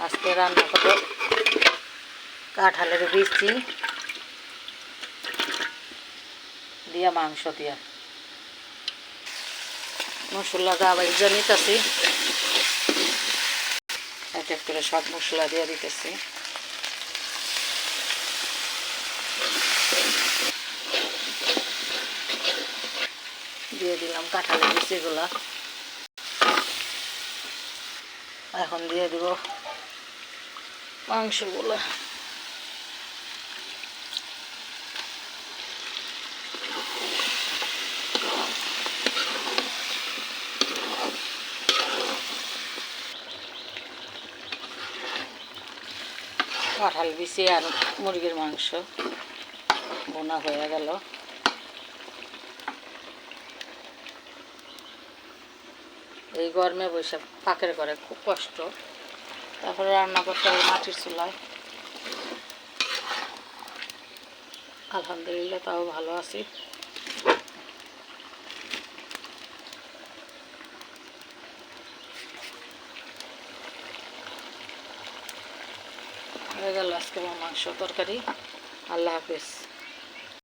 আজকে রান্না করব কাঁঠালের বিচি দিয়া মাংস দিয়া মশলা দা বাইজা নিতেছি। এক এক করে সব মশলা দিয়ে দিতেছি। দিয়ে দিলাম কাঁঠালের বিচিগুলা। এখন দিয়ে দিব মাংসগুলা। কাঁঠাল বিচি আর মুরগির মাংস বোনা হয়ে গেল। এই গরমে বসে পাকের করে খুব কষ্ট। তারপরে রান্না করতে হবে মাটির চুলায়। আলহামদুলিল্লাহ তাও ভালো আছি। হয়ে গেল আজকে মাংস তরকারি। আল্লাহ হাফেজ।